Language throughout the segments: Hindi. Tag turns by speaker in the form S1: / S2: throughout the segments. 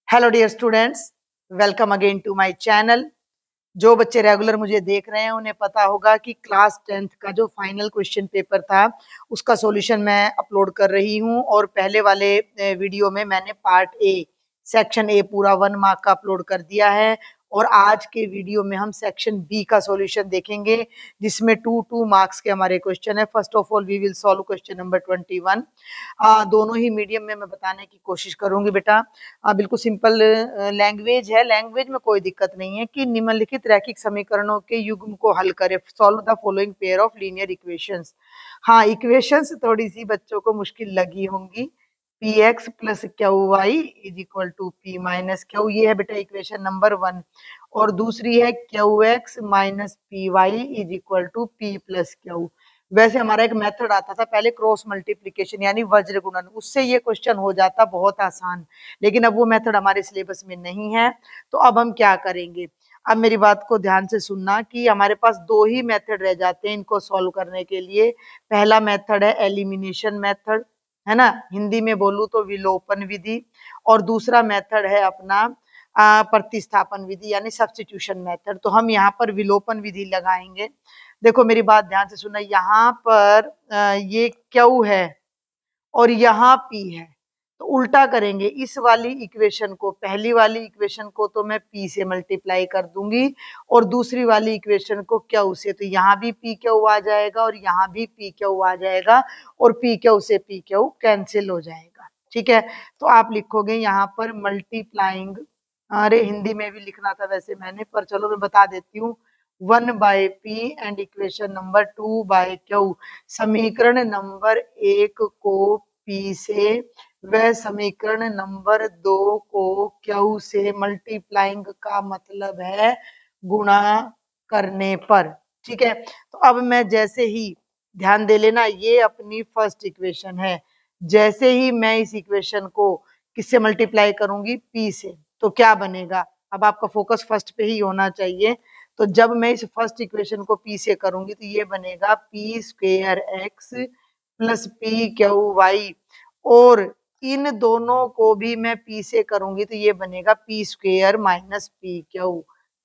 S1: Hello dear students, welcome again to my channel. जो बच्चे रेगुलर मुझे देख रहे हैं उन्हें पता होगा कि क्लास 10th का जो फाइनल क्वेश्चन पेपर था उसका सॉल्यूशन मैं अपलोड कर रही हूं। और पहले वाले वीडियो में मैंने पार्ट ए सेक्शन ए पूरा 1 मार्क का अपलोड कर दिया है। और आज के वीडियो में हम सेक्शन बी का सॉल्यूशन देखेंगे जिसमें 2 मार्क्स के हमारे क्वेश्चन है। First of all we will solve question number 21। दोनों ही मीडियम में मैं बताने की कोशिश करूंगी बेटा। बिल्कुल सिंपल लैंग्वेज है, लैंग्वेज में कोई दिक्कत नहीं है कि निम्नलिखित रैखिक समीकरणों के युग्म को हल करें। Solve the following pair of linear equations. हाँ, इक्वेशंस थोड़ी सी बच्चों को मुश्किल लगी होंगी। P x plus q y is equal to p minus q, ये है बेटा इक्वेशन नंबर 1। और दूसरी है q x minus p y is equal to p plus q. वैसे हमारा एक मेथड आता था पहले, क्रॉस मल्टीप्लिकेशन यानी वज्र गुणन, उससे ये क्वेश्चन हो जाता बहुत आसान। लेकिन अब वो मेथड हमारे सिलेबस में नहीं है। तो अब हम क्या करेंगे, अब मेरी बात को ध्यान से सुनना कि हमारे पास दो ही मेथड रह जाते हैं इनको सॉल्व करने के लिए। पहला मेथड है एलिमिनेशन मेथड, है ना, हिंदी में बोलूं तो विलोपन विधि। और दूसरा मेथड है अपना प्रतिस्थापन विधि यानी सब्स्टिट्यूशन मेथड। तो हम यहाँ पर विलोपन विधि लगाएंगे। देखो मेरी बात ध्यान से सुनना, यहाँ पर ये क्यू है और यहाँ पी है, तो उल्टा करेंगे। इस वाली इक्वेशन को, पहली वाली इक्वेशन को तो मैं पी से मल्टीप्लाई कर दूंगी और दूसरी वाली इक्वेशन को क्यू से। तो यहाँ भी पी क्यू आ जाएगा और यहाँ भी पी क्यू आ जाएगा और पी क्यू से पी क्यू कैंसिल हो जाएगा। ठीक है, तो आप लिखोगे यहाँ पर मल्टीप्लाइंग, अरे हिंदी में भी लिखना था वैसे मैंने, पर चलो मैं बता देती हूँ। 1 by p and equation number 2 by q. समीकरण नंबर 1 को पी से व समीकरण नंबर 2 को क्यू से मल्टीप्लाइंग का मतलब है गुणा करने पर। ठीक है, तो अब मैं जैसे ही, ध्यान दे लेना, ये अपनी फर्स्ट इक्वेशन है। जैसे ही मैं इस इक्वेशन को किससे मल्टीप्लाई करूंगी, पी से, तो क्या बनेगा। अब आपका फोकस फर्स्ट पे ही होना चाहिए। तो जब मैं इस फर्स्ट इक्वेशन को पी से करूंगी तो ये बनेगा p square x plus p q y. और इन दोनों को भी मैं पी से करूंगी तो ये बनेगा p square minus p Q,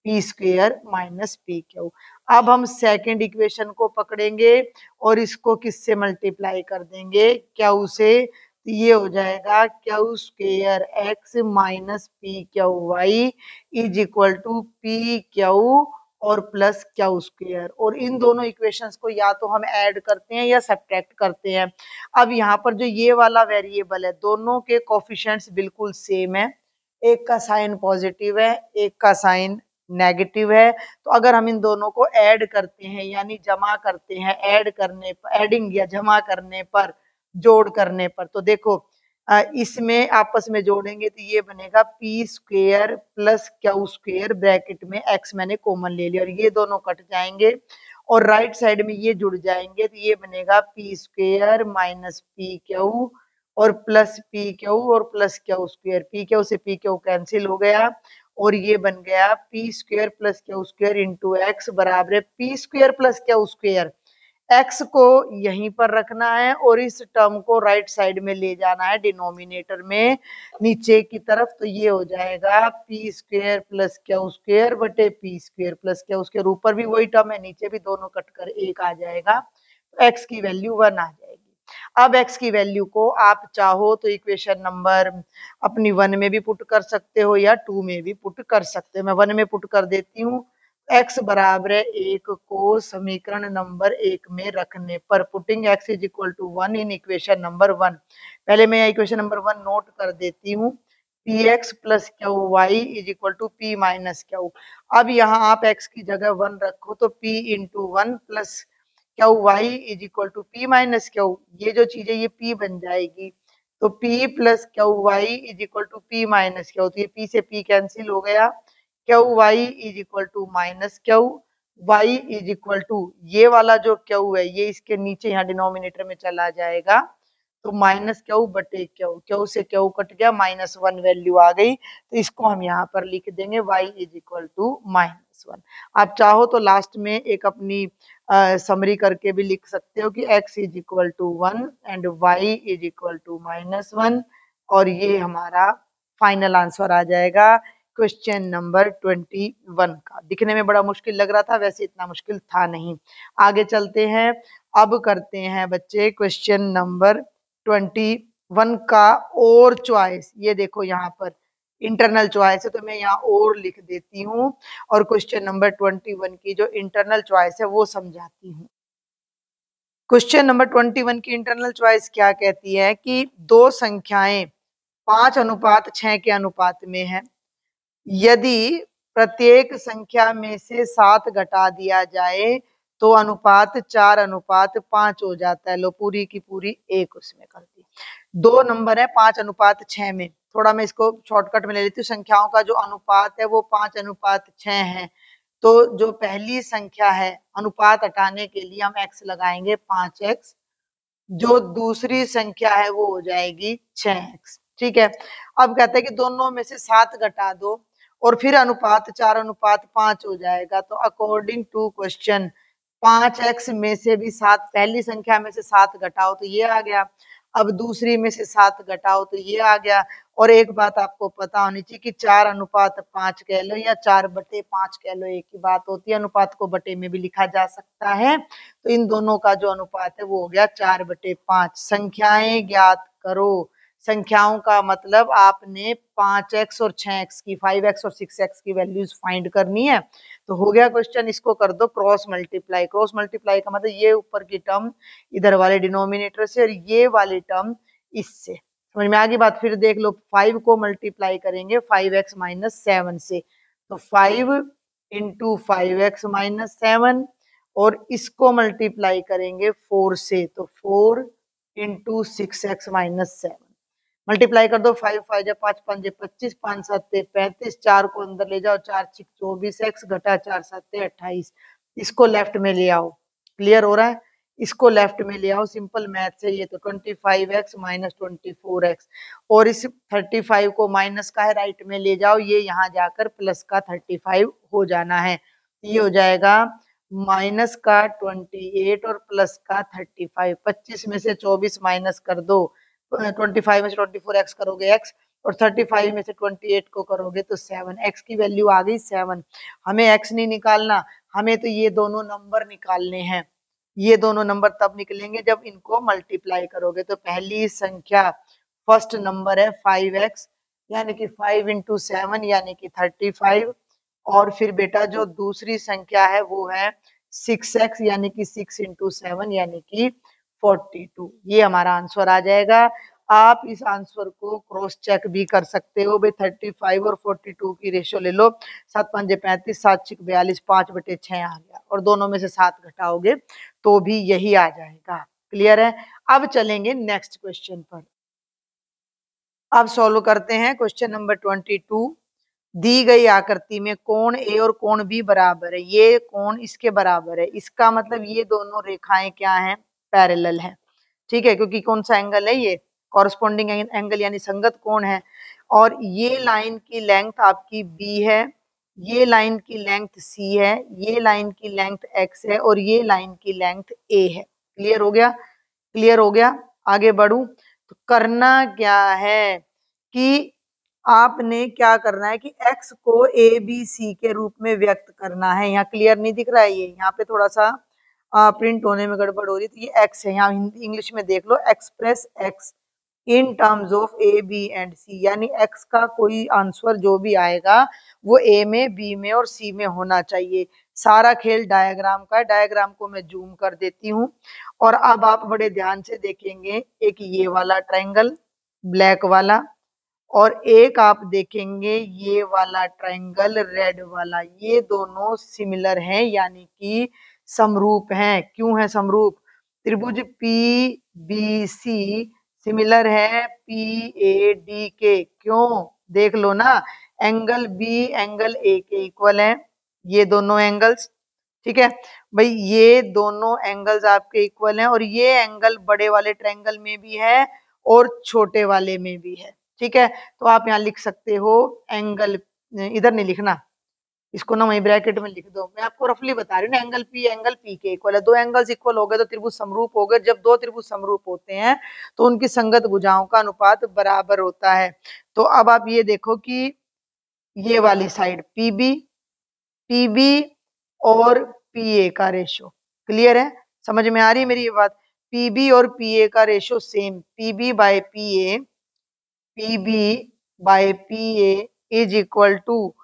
S1: P square minus p Q. अब हम सेकंड इक्वेशन को पकड़ेंगे और इसको किससे मल्टीप्लाई कर देंगे, क्यू से। तो ये हो जाएगा q square x minus p q y is equal to p q और प्लस क्यू स्क्वेयर। और इन दोनों इक्वेशंस को या तो हम ऐड करते हैं या सब्ट्रैक्ट करते हैं। अब यहाँ पर जो ये वाला वेरिएबल है, दोनों के कोफिशिएंट्स बिल्कुल सेम है। एक का साइन पॉजिटिव है, एक का साइन नेगेटिव है। तो अगर हम इन दोनों को ऐड करते हैं यानी जमा करते हैं, ऐड करने पर, एडिंग या जमा करने पर, जोड़ करने पर, तो देखो इसमें आपस में जोड़ेंगे तो ये बनेगा p square plus Q square, bracket में एक्स मैंने कॉमन ले लिया और ये दोनों कट जाएंगे और राइट साइड में ये जुड़ जाएंगे। तो ये बनेगा p square minus p q और प्लस पी क्यू और plus Q square. P Q से पी क्यू कैंसिल हो गया और ये बन गया P square plus Q square into x बराबर है P square plus Q square. X को यहीं पर रखना है और इस टर्म को राइट साइड में ले जाना है डिनोमिनेटर में नीचे की तरफ। तो ये हो जाएगा P square plus Q square बटे P square plus Q square. ऊपर भी वही टर्म है, नीचे भी, दोनों कटकर एक आ जाएगा। तो एक्स की वैल्यू 1 आ जाएगी। अब एक्स की वैल्यू को आप चाहो तो इक्वेशन नंबर अपनी 1 में भी पुट कर सकते हो या 2 में भी पुट कर सकते हो। मैं 1 में पुट कर देती हूँ। x बराबर है 1 को समीकरण नंबर 1 में रखने पर, putting x is equal to 1 in equation number 1। पहले मैं इक्वेशन नंबर 1 नोट कर देती हूँ। P x plus q y is equal to p minus q. अब यहाँ आप x की जगह 1 रखो तो p into 1 plus q y is equal to p minus q. ये जो चीज है ये p बन जाएगी। तो p plus q y is equal to p minus q. तो ये p से p कैंसिल हो गया। Q y is equal to minus q y is equal to, ये वाला जो क्यू है ये इसके नीचे यहाँ डिनोमिनेटर में चला जाएगा। तो माइनस क्यू बटे क्यू, क्यू से क्यू कट गया, -1 वैल्यू आ गई। तो इसको हम यहाँ पर लिख देंगे y इज इक्वल टू -1। आप चाहो तो लास्ट में एक अपनी समरी करके भी लिख सकते हो कि x is equal to 1 and y is equal to -1 और ये हमारा फाइनल आंसर आ जाएगा क्वेश्चन नंबर 21 का। दिखने में बड़ा मुश्किल लग रहा था, वैसे इतना मुश्किल था नहीं। आगे चलते हैं, अब करते हैं बच्चे क्वेश्चन नंबर 21 का और चॉइस। ये देखो यहाँ पर इंटरनल चॉइस है, तो मैं यहाँ और लिख देती हूँ और क्वेश्चन नंबर 21 की जो इंटरनल चॉइस है वो समझाती हूँ। क्वेश्चन नंबर 21 की इंटरनल चॉइस क्या कहती है कि दो संख्याएं 5:6 के अनुपात में है। यदि प्रत्येक संख्या में से 7 घटा दिया जाए तो अनुपात 4:5 हो जाता है। लो पूरी की पूरी एक उसमें कर दी। दो नंबर है 5:6 में, थोड़ा मैं इसको शॉर्टकट में ले लेती हूँ। संख्याओं का जो अनुपात है वो 5:6 है। तो जो पहली संख्या है अनुपात हटाने के लिए हम x लगाएंगे 5x, जो दूसरी संख्या है वो हो जाएगी 6x। ठीक है, अब कहते हैं कि दोनों में से 7 घटा दो और फिर अनुपात 4:5 हो जाएगा। तो अकॉर्डिंग टू क्वेश्चन 5x में से भी 7, पहली संख्या में से 7 घटाओ तो ये आ गया, अब दूसरी में से 7 घटाओ तो ये आ गया। और एक बात आपको पता होनी चाहिए कि 4:5 कह लो या 4/5 कह लो, एक ही बात होती है। अनुपात को बटे में भी लिखा जा सकता है। तो इन दोनों का जो अनुपात है वो हो गया 4/5। संख्याएं ज्ञात करो। संख्याओं का मतलब आपने 5x और 6x की, 5x और 6x की वैल्यूज फाइंड करनी है। तो हो गया क्वेश्चन, इसको कर दो क्रॉस मल्टीप्लाई। क्रॉस मल्टीप्लाई का मतलब ये ऊपर की टर्म इधर वाले डिनोमिनेटर से और ये वाली टर्म इससे। समझ में आ गई बात? फिर देख लो, 5 को मल्टीप्लाई करेंगे 5x - 7 से, तो 5 × 5x - 7, और इसको मल्टीप्लाई करेंगे 4 से, तो 4 × 6x - 7। मल्टीप्लाई कर दो, 5 × 5 = 5, 5 × 25, 5 × 7 = 35, 4 को अंदर ले जाओ, 4 × 6 = 24x घटा 4 × 7 = 28। इसको लेफ्ट में ले आओ। क्लियर हो रहा है? इसको लेफ्ट में ले आओ, सिंपल मैथ है ये। तो 25x - 24x, और इस 35 को माइनस का है राइट में ले जाओ, ये यहाँ जाकर प्लस का 35 हो जाना है। ये हो जाएगा माइनस का 28 और प्लस का 35। 25 में से 24 माइनस कर दो, 25 में से 24x करोगे x, और 35 में से 28 को करोगे तो 7। x की वैल्यू आ गई 7। हमें x नहीं निकालना, हमें तो ये दोनों नंबर निकालने हैं। ये दोनों नंबर तब निकलेंगे जब इनको मल्टीप्लाई करोगे। तो पहली संख्या फर्स्ट नंबर है 5x, यानी कि 5 × 7 यानी कि 35, और फिर बेटा जो दूसरी संख्या है वो है 6x, यानी कि 6 × 7 यानी कि 42। ये हमारा आंसर आ जाएगा। आप इस आंसर को क्रॉस चेक भी कर सकते हो भाई। 35 और 42 की रेशियो ले लो, 7 × 5 = 35, 7 × 6 = 42, 5/6 आ गया, और दोनों में से 7 घटाओगे तो भी यही आ जाएगा। क्लियर है? अब चलेंगे नेक्स्ट क्वेश्चन पर। अब सॉल्व करते हैं क्वेश्चन नंबर 22। दी गई आकृति में कोण ए और कोण बी बराबर है। ये कोण इसके बराबर है, इसका मतलब ये दोनों रेखाएं क्या हैं? पैरेलल है। ठीक है, क्योंकि कौन सा एंगल है ये? कॉरस्पॉन्डिंग एंगल यानी संगत कोण है। और ये लाइन की लेंथ आपकी बी है, ये लाइन की लेंथ सी है, ये लाइन की लेंथ एक्स है, और ये लाइन की लेंथ ए है। क्लियर हो गया? क्लियर हो गया? आगे बढ़ूं तो करना क्या है कि आपने क्या करना है कि x को ए बी सी के रूप में व्यक्त करना है। यहाँ क्लियर नहीं दिख रहा है, ये यहाँ पे थोड़ा सा प्रिंट होने में गड़बड़ हो रही है। तो ये x है, यहाँ हिंदी इंग्लिश में देख लो, express x in terms of A B and C, यानी x का कोई आंसर जो भी आएगा वो a में, b में और c में होना चाहिए। सारा खेल डायग्राम का है। डायग्राम को मैं जूम कर देती हूँ, और अब आप बड़े ध्यान से देखेंगे, एक ये वाला ट्रायंगल ब्लैक वाला, और एक आप देखेंगे ये वाला ट्रायंगल रेड वाला। ये दोनों सिमिलर हैं, यानी कि समरूप हैं। क्यों है समरूप? त्रिभुज पी बी सी सिमिलर है पी ए डी के। क्यों? देख लो ना, एंगल बी एंगल ए के इक्वल है, ये दोनों एंगल्स। ठीक है भाई, ये दोनों एंगल्स आपके इक्वल हैं, और ये एंगल बड़े वाले ट्रायंगल में भी है और छोटे वाले में भी है। ठीक है, तो आप यहाँ लिख सकते हो एंगल, इधर नहीं लिखना, इसको ना वही ब्रैकेट में लिख दो। मैं आपको रफली बता रही हूँ ना, एंगल पी के इक्वल है। दो एंगल्स इक्वल हो गए तो त्रिभुज समरूप हो गए। जब दो त्रिभुज समरूप होते हैं तो उनकी संगत भुजाओं का अनुपात बराबर होता है। तो अब आप ये देखो कि ये वाली साइड पीबी और पीए का रेशो क्लियर है, समझ में आ रही है मेरी ये बात। पीबी और पीए का ratio same, PB by PA is equal to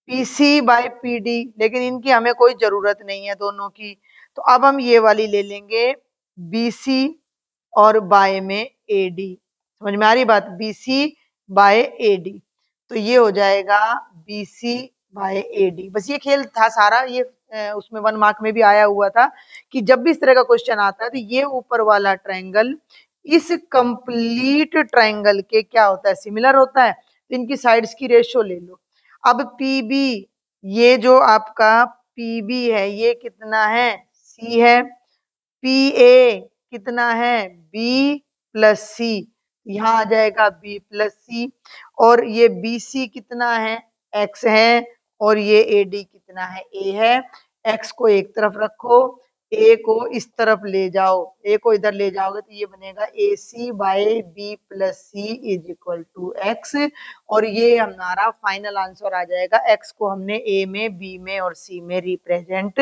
S1: PC by PD, लेकिन इनकी हमें कोई जरूरत नहीं है दोनों की। तो अब हम ये वाली ले लेंगे बीसी और बाय में एडी। समझ में आ रही बात, बीसी बाय एडी। तो ये हो जाएगा बीसी बाय एडी। बस ये खेल था सारा, ये उसमें 1 मार्क में भी आया हुआ था कि जब भी इस तरह का क्वेश्चन आता है तो ये ऊपर वाला ट्रायंगल इस कंप्लीट ट्रायंगल के क्या होता है, सिमिलर होता है। तो इनकी साइड्स की रेशो ले लो। अब पीबी, ये जो आपका पीबी है ये कितना है, सी है। पीए कितना है, बी प्लस सी, यहाँ आ जाएगा बी प्लस सी। और ये बीसी कितना है, एक्स है। और ये एडी कितना है, ए है। एक्स को एक तरफ रखो, ए को इस तरफ ले जाओ, ए को इधर ले जाओगे तो ये बनेगा A C by B plus C is equal to X. और ये हमारा फाइनल आंसर आ जाएगा। एक्स को हमने ए में, बी में और सी में रिप्रेजेंट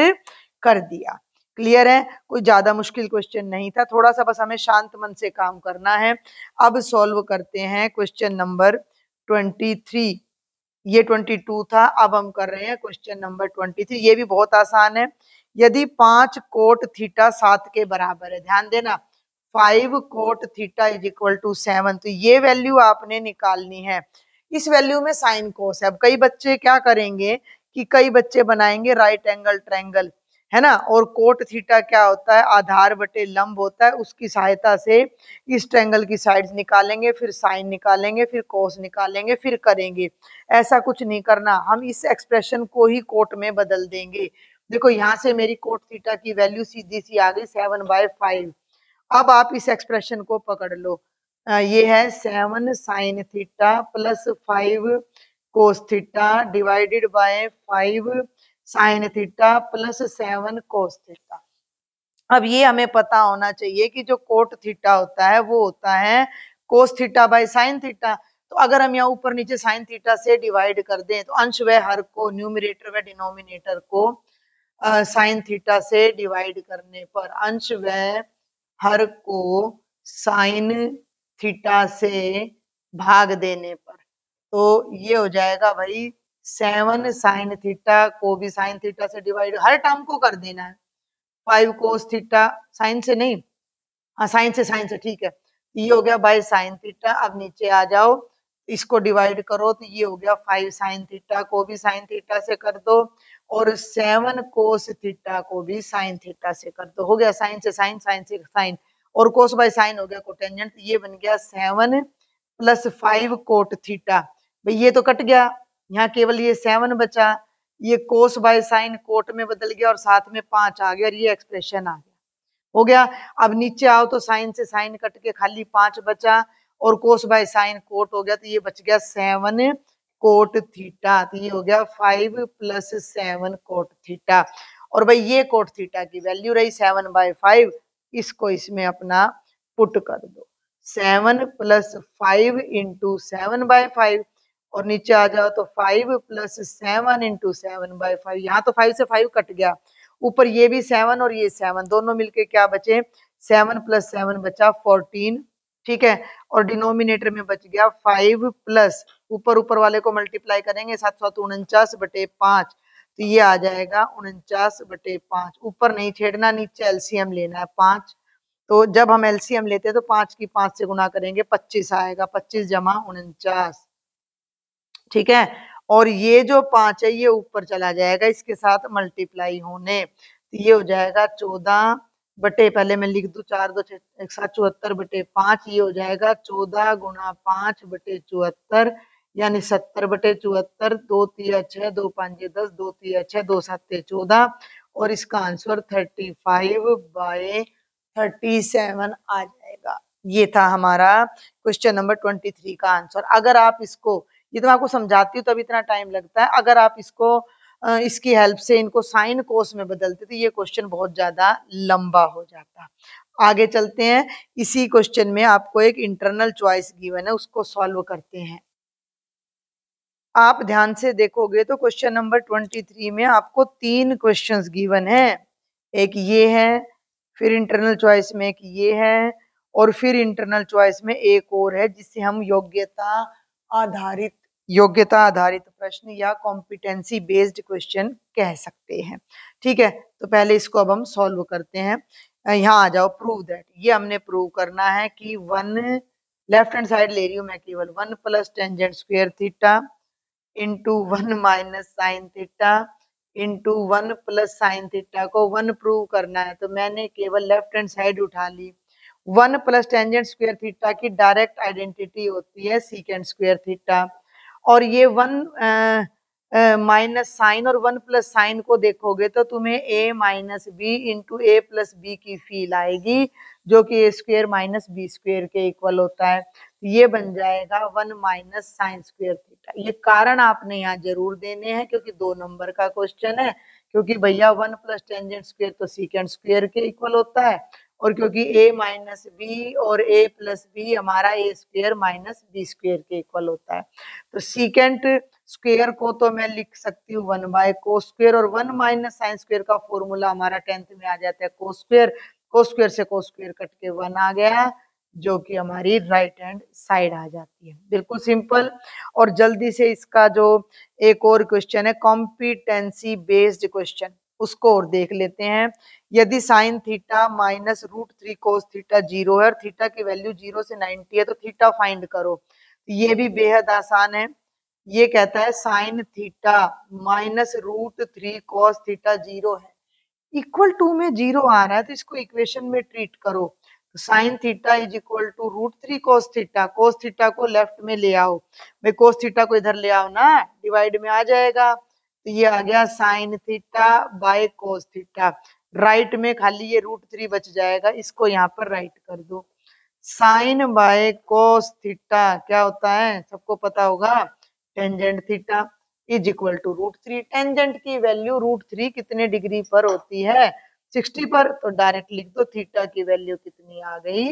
S1: कर दिया। क्लियर है, कोई ज्यादा मुश्किल क्वेश्चन नहीं था, थोड़ा सा बस हमें शांत मन से काम करना है। अब सॉल्व करते हैं क्वेश्चन नंबर 23। ये 22 था, अब हम कर रहे हैं क्वेश्चन नंबर 23। ये भी बहुत आसान है। यदि 5 कोट थीटा 7 के बराबर है, ध्यान देना, 5 cot theta is equal to 7, तो ये वैल्यू आपने निकालनी है। इस वैल्यू में साइन कोस है। अब कई बच्चे क्या करेंगे कि कई बच्चे बनाएंगे राइट एंगल ट्रायंगल, है ना। और कोट थीटा क्या होता है, आधार बटे लंब होता है। उसकी सहायता से इस ट्रायंगल की साइड्स निकालेंगे, फिर साइन निकालेंगे, फिर कोस निकालेंगे, फिर करेंगे। ऐसा कुछ नहीं करना, हम इस एक्सप्रेशन को ही कोट में बदल देंगे। देखो यहाँ से मेरी कोट थीटा की वैल्यू सीधी सी आ गई 7/5। अब आप इस एक्सप्रेशन को पकड़ लो, ये है 7 sine theta plus 5 cos theta divided by 5 sine theta plus 7 cos theta. अब ये हमें पता होना चाहिए कि जो कोट थीटा होता है वो होता है cos theta by sine theta. तो अगर हम यहाँ ऊपर नीचे साइन थीटा से डिवाइड कर दें तो अंश व हर को, न्यूमरेटर व डिनोमिनेटर को साइन थीटा से डिवाइड करने पर, अंश व हर को साइन थीटा से भाग देने पर, तो ये हो जाएगा भाई 7 साइन थीटा को भी साइन थीटा से डिवाइड, हर टर्म को कर देना है। 5 कोस थीटा, साइन से नहीं, हाँ साइन से ठीक है। ये हो गया बाय साइन थीटा। अब नीचे आ जाओ, इसको डिवाइड करो तो ये हो गया 5 साइन थीटा को भी साइन थीटा से कर दो और 7 कोस थीटा को भी साइन थीटा से कर दो। हो गया साइन से साइन, साइन से साइन, और कोस बाय साइन हो गया कोटेंजेंट। ये बन गया 7 प्लस 5 कोट थीटा। भाई ये तो कट गया, यहाँ केवल ये 7 बचा। ये कोस बाय साइन कोट में बदल गया और साथ में 5 आ गया और ये एक्सप्रेशन आ गया। हो गया। अब नीचे आओ तो साइन से साइन कट के खाली 5 बचा और कोस बाय साइन कोट हो गया, तो ये बच गया 7 कोट थीटा। तो ये हो गया 5 प्लस 7 कोट थीटा। और भाई ये कोट थीटा की वैल्यू रही 7/5, इसको इसमें अपना पुट कर दो। 7 प्लस 5 इंटू 7/5 और नीचे आ जाओ तो 5 प्लस 7 इंटू 7/5। यहाँ तो 5 से 5 कट गया, ऊपर ये भी 7 और ये 7 दोनों मिलके क्या बचे, 7 प्लस 7 बचा 14, ठीक है। और डिनोमिनेटर में बच गया 5 प्लस, ऊपर ऊपर वाले को मल्टीप्लाई करेंगे 749/5, तो ये आ जाएगा 49/5। ऊपर नहीं छेड़ना, नीचे एलसीएम लेना है 5। तो जब हम एलसीएम लेते हैं तो 5 की 5 से गुना करेंगे 25 आएगा, 25 जमा 49, ठीक है। और ये जो 5 है ये ऊपर चला जाएगा इसके साथ मल्टीप्लाई होने, तो ये हो जाएगा 14 बटे, पहले मैं लिख दूं 4 2 6 74/5, ये हो जाएगा 14 गुणा 5 बटे 74, यानी 70/74। 2 3 6, 2 5 10, 2 3 6, 2 7 14, और इसका आंसर 35/37 आ जाएगा। ये था हमारा क्वेश्चन नंबर 23 का आंसर। अगर आप इसको, ये तो मैं आपको समझाती हूँ तब इतना टाइम लगता है, अगर आप इसको इसकी हेल्प से इनको साइन कोस में बदलते तो ये क्वेश्चन बहुत ज्यादा लंबा हो जाता। आगे चलते हैं। इसी क्वेश्चन में आपको एक इंटरनल चॉइस गिवन है, उसको सॉल्व करते हैं। आप ध्यान से देखोगे तो क्वेश्चन नंबर 23 में आपको 3 क्वेश्चंस गिवन है। एक ये है, फिर इंटरनल चॉइस में एक ये है, और फिर इंटरनल चॉइस में एक और है जिसे हम योग्यता आधारित प्रश्न या कॉम्पिटेंसी बेस्ड क्वेश्चन कह सकते हैं। ठीक है, तो पहले इसको अब हम सॉल्व करते हैं। यहाँ आ जाओ, प्रूव दैट। ये हमने प्रूव करना है कि 1 लेफ्ट हैंड साइड ले रही हूँ मैं, केवल 1 plus tangent square theta into 1 minus sine theta into 1 plus sine theta को 1 प्रूव करना है, तो मैंने केवल लेफ्ट हैंड साइड उठा ली। 1 प्लस टेंजेंट स्क्वायर थीटा की डायरेक्ट आइडेंटिटी होती है सीकेंट स्क्वायर थीटा, और ये 1 माइनस साइन और 1 प्लस साइन को देखोगे तो तुम्हें a minus b into a plus b की फील आएगी, जो कि a square minus b square के इक्वल होता है। ये बन जाएगा 1 माइनस साइन स्क्वेयर थीटा। ये कारण आपने यहाँ जरूर देने हैं क्योंकि 2 नंबर का क्वेश्चन है, क्योंकि भैया 1 प्लस टेंजेंट स्क्वेयर तो सीकेंट स्क्वेयर के इक्वल होता है, और क्योंकि a माइनस बी और a प्लस बी हमारा ए स्क्वेयर माइनस बी स्क्वेयर के इक्वल होता है। तो सीकेंट स्क्वेयर को तो मैं लिख सकती हूँ 1 बाय कोस स्क्वेयर, और 1 माइनस साइन स्क्वेयर का फॉर्मूला हमारा 10th में आ जाता है कोस स्क्वेयर। कोस स्क्वेयर से कोस स्क्वेयर कट के 1 आ गया, जो कि हमारी राइट हैंड साइड आ जाती है। बिल्कुल सिंपल। और जल्दी से इसका जो एक और क्वेश्चन है कॉम्पिटेंसी बेस्ड क्वेश्चन, उसको और देख लेते हैं। यदि sine theta minus √3 cos theta 0 है और थीटा की वैल्यू 0 से 90 है तो थीटा फाइंड करो। ये भी बेहद आसान है। ये कहता है sine theta minus √3 cos theta 0 है, इक्वल टू में 0 आ रहा है तो इसको इक्वेशन में ट्रीट करो। तो sine theta is equal to √3 cos theta. Cos theta को लेफ्ट में ले आओ, भाई कॉस थीटा को इधर ले आओ ना, डिवाइड में आ जाएगा। तो ये आ गया sine theta by cos theta. Right में खाली ये √3 बच जाएगा, इसको यहाँ पर राइट कर दो। साइन बाय कॉस थीटा क्या होता है, सबको पता होगा, tangent theta is equal to √3। Tangent की वैल्यू √3 कितने डिग्री पर होती है, 60 पर, तो डायरेक्ट लिख दो थीटा की वैल्यू कितनी आ गई,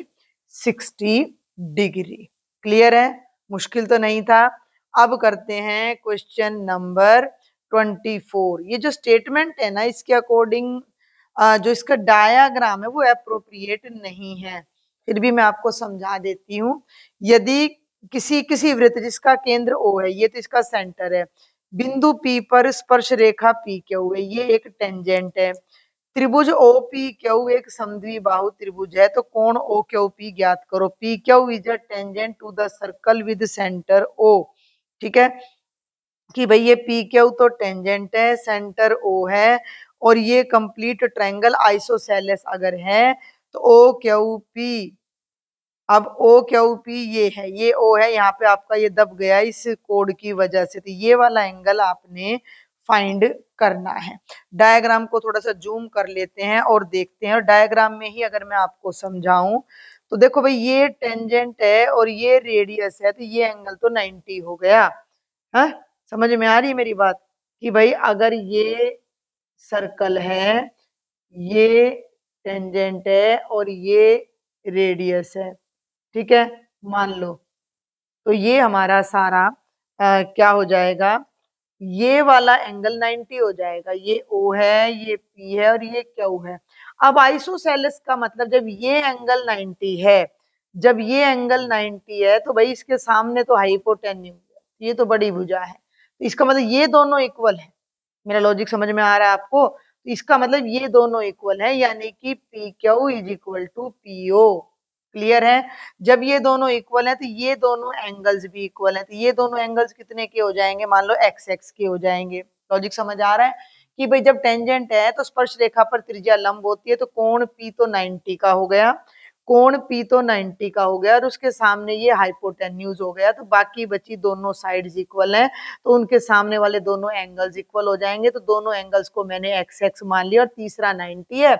S1: 60 डिग्री। क्लियर है, मुश्किल तो नहीं था। अब करते हैं क्वेश्चन नंबर 24। ये जो स्टेटमेंट है ना, इसके अकॉर्डिंग जो इसका डायाग्राम है वो अप्रोप्रिएट नहीं है, फिर भी मैं आपको समझा देती हूँ। यदि किसी वृत्त जिसका केंद्र O है, ये तो इसका सेंटर है, बिंदु P पर स्पर्श रेखा PQ है, ये एक टेंजेंट है। त्रिभुज OPQ एक समद्विबाहु त्रिभुज है, तो कोण OQP ज्ञात करो। PQ is a tangent to the circle with centre O। ठीक है कि भाई ये PQ तो टेंजेंट है, सेंटर O है, और ये कंप्लीट ट्रायंगल आइसोसेलेस अगर है तो OQP, अब OQP ये है, ये O है, यहाँ पे आपका ये दब गया इस कोड की वजह से, तो ये वाला एंगल आपने फाइंड करना है। डायग्राम को थोड़ा सा जूम कर लेते हैं और देखते हैं, और डायग्राम में ही अगर मैं आपको समझाऊं तो देखो भाई ये टेंजेंट है और ये रेडियस है, तो ये एंगल तो 90 हो गया। हाँ, समझ में आ रही है मेरी बात, कि भाई अगर ये सर्कल है, ये टेंजेंट है और ये रेडियस है, ठीक है, मान लो, तो ये हमारा सारा क्या हो जाएगा, ये वाला एंगल 90 हो जाएगा। ये O है, ये P है और ये Q है। अब आइसोसेलेस का मतलब जब ये एंगल 90 है, जब ये एंगल 90 है तो भाई इसके सामने तो हाइपोटेन्यूज, ये तो बड़ी भुजा है, तो इसका मतलब ये दोनों इक्वल है। मेरा लॉजिक समझ में आ रहा है आपको, तो इसका मतलब ये दोनों इक्वल है, यानी कि PQ is equal to PO। Clear है, जब ये दोनों इक्वल है तो ये दोनों एंगल्स भी इक्वल है, तो ये दोनों एंगल्स कितने के हो जाएंगे, मान लो x के हो जाएंगे। लॉजिक समझ आ रहा है कि भाई जब टेंजेंट है तो स्पर्श रेखा पर त्रिज्या लंब होती है, तो कोण P तो 90 का हो गया, कोण P तो 90 का हो गया, और उसके सामने ये हाइपोटेन्यूज हो गया, तो बाकी बची दोनों साइड्स इक्वल हैं, तो उनके सामने वाले दोनों एंगल्स इक्वल हो जाएंगे। तो दोनों एंगल्स को मैंने x मान लिया और तीसरा 90 है।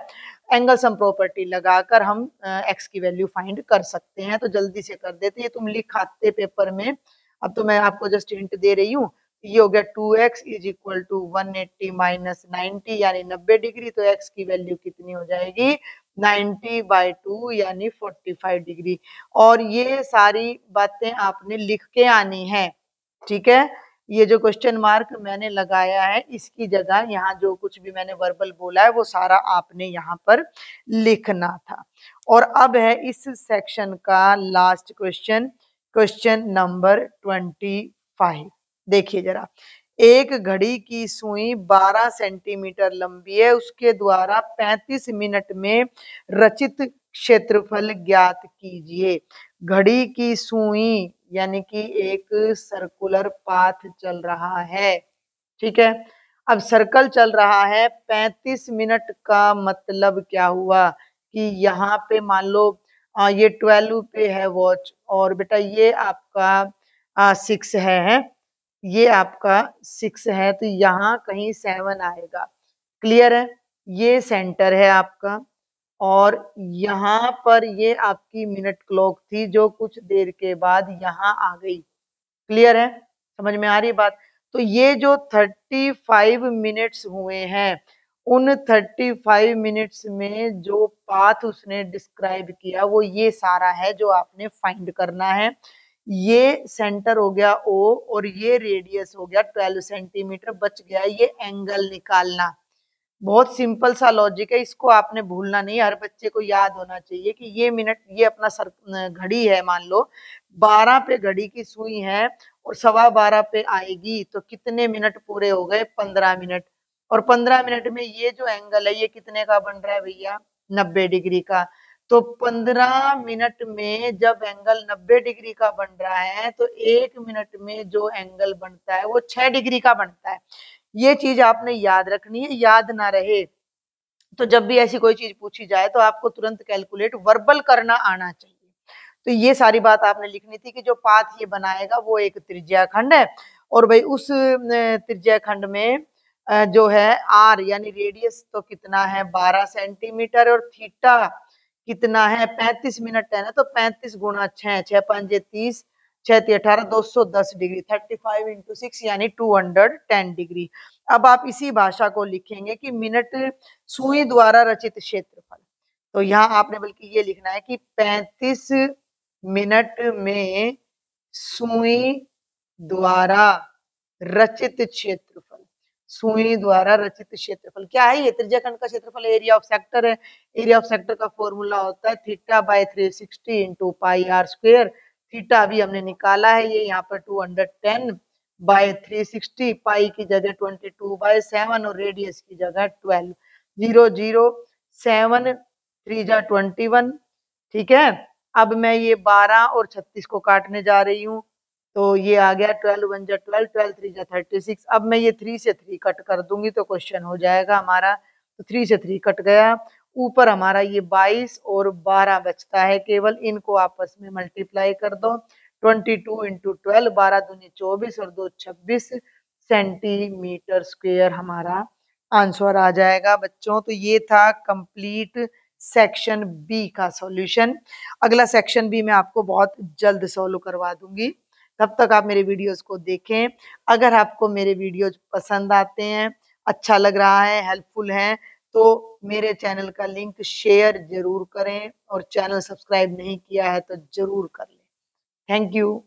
S1: एंगल सम प्रॉपर्टी लगाकर हम x की वैल्यू फाइंड कर सकते हैं, तो जल्दी से कर देते हैं। तुम लिख आते पेपर में, अब तो मैं आपको जस्ट हिंट दे रही हूँ, ये हो गया 2x is equal to 180 minus 90 यानी 90 डिग्री। तो x की वैल्यू कितनी हो जाएगी 90/2 यानी 45 डिग्री। और ये सारी बातें आपने लिख के आनी है, ठीक है। ये जो क्वेश्चन मार्क मैंने लगाया है इसकी जगह यहाँ जो कुछ भी मैंने वर्बल बोला है वो सारा आपने यहाँ पर लिखना था। और अब है इस सेक्शन का लास्ट क्वेश्चन, क्वेश्चन नंबर 25। देखिए जरा, एक घड़ी की सुई 12 सेंटीमीटर लंबी है, उसके द्वारा 35 मिनट में रचित क्षेत्रफल ज्ञात कीजिए। घड़ी की सुई यानी कि एक सर्कुलर पाथ चल रहा है, ठीक है। अब सर्कल चल रहा है 35 मिनट का मतलब क्या हुआ कि यहाँ पे मान लो ये 12 पे है वॉच और बेटा ये आपका 6 है, ये आपका 6 है तो यहाँ कहीं 7 आएगा। क्लियर है, ये सेंटर है आपका और यहाँ पर ये आपकी मिनट क्लॉक थी जो कुछ देर के बाद यहाँ आ गई। क्लियर है, समझ में आ रही बात। तो ये जो 35 मिनट्स हुए हैं उन 35 मिनट्स में जो पाथ उसने डिस्क्राइब किया वो ये सारा है जो आपने फाइंड करना है। ये सेंटर हो गया O और ये रेडियस हो गया 12 सेंटीमीटर, बच गया ये एंगल निकालना। बहुत सिंपल सा लॉजिक है, इसको आपने भूलना नहीं, हर बच्चे को याद होना चाहिए कि ये मिनट, ये अपना घड़ी है, मान लो 12 पे घड़ी की सुई है और 12:15 पे आएगी तो कितने मिनट पूरे हो गए 15 मिनट। और 15 मिनट में ये जो एंगल है ये कितने का बन रहा है भैया 90 डिग्री का। तो 15 मिनट में जब एंगल 90 डिग्री का बन रहा है तो 1 मिनट में जो एंगल बनता है वो 6 डिग्री का बनता है। ये चीज आपने याद रखनी है, याद ना रहे तो जब भी ऐसी कोई चीज पूछी जाए तो आपको तुरंत कैलकुलेट वर्बल करना आना चाहिए। तो ये सारी बात आपने लिखनी थी कि जो पाथ ये बनाएगा वो एक त्रिज्या खंड है और भाई उस त्रिज्या खंड में जो है आर यानी रेडियस तो कितना है 12 सेंटीमीटर और थीटा कितना है 35 मिनट है ना, तो 35 गुणा 6, 6 5 30, 6 18, 210 डिग्री, 35 इंटू 6 यानी 210 डिग्री। अब आप इसी भाषा को लिखेंगे कि मिनट सुई द्वारा रचित क्षेत्रफल। तो यहाँ आपने बल्कि ये लिखना है कि 35 मिनट में सुई द्वारा रचित क्षेत्रफल। सुई द्वारा रचित क्षेत्रफल क्या है, ये त्रिज्याखंड का क्षेत्रफल एरिया ऑफ सेक्टर है। एरिया ऑफ सेक्टर का फॉर्मूला होता है theta by 360 into pi r square. थीटा अभी हमने निकाला है, ये यहाँ पर 210 बाय 360, पाई की जगह 22/7 और रेडियस की जगह 12, 0 0 7 3 जा 21। ठीक है, अब मैं ये 12 और 36 को काटने जा रही हूँ तो ये आ गया 12 1 जा 12, 12 3 जा 36। अब मैं ये 3 से 3 कट कर दूंगी तो क्वेश्चन हो जाएगा हमारा। तो 3 से 3 कट गया, ऊपर हमारा ये 22 और 12 बचता है केवल, इनको आपस में मल्टीप्लाई कर दो। 22 इंटू 12, 12 दूनी 24 और 2 26 सेंटीमीटर स्क्वायर हमारा आंसर आ जाएगा बच्चों। तो ये था कंप्लीट सेक्शन बी का सॉल्यूशन। अगला सेक्शन बी मैं आपको बहुत जल्द सॉल्व करवा दूंगी, तब तक आप मेरे वीडियोस को देखें। अगर आपको मेरे वीडियोस पसंद आते हैं, अच्छा लग रहा है, हेल्पफुल है, तो मेरे चैनल का लिंक शेयर जरूर करें और चैनल सब्सक्राइब नहीं किया है तो जरूर कर लें। Thank you.